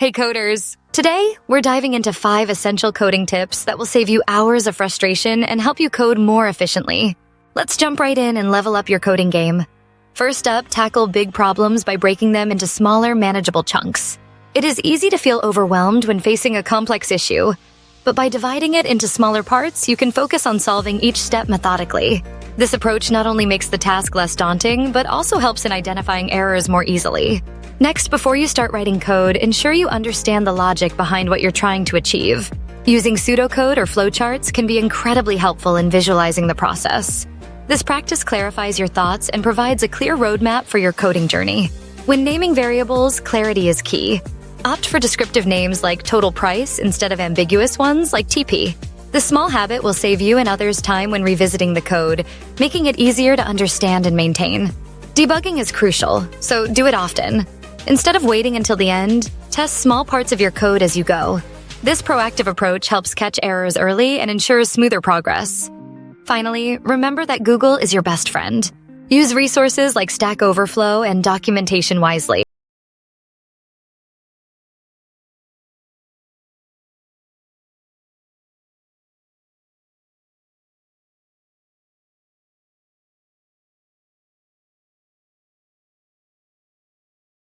Hey coders! Today, we're diving into 5 essential coding tips that will save you hours of frustration and help you code more efficiently. Let's jump right in and level up your coding game. First up, tackle big problems by breaking them into smaller, manageable chunks. It is easy to feel overwhelmed when facing a complex issue, but by dividing it into smaller parts, you can focus on solving each step methodically. This approach not only makes the task less daunting, but also helps in identifying errors more easily. Next, before you start writing code, ensure you understand the logic behind what you're trying to achieve. Using pseudocode or flowcharts can be incredibly helpful in visualizing the process. This practice clarifies your thoughts and provides a clear roadmap for your coding journey. When naming variables, clarity is key. Opt for descriptive names like total price instead of ambiguous ones like TP. This small habit will save you and others time when revisiting the code, making it easier to understand and maintain. Debugging is crucial, so do it often. Instead of waiting until the end, test small parts of your code as you go. This proactive approach helps catch errors early and ensures smoother progress. Finally, remember that Google is your best friend. Use resources like Stack Overflow and documentation wisely.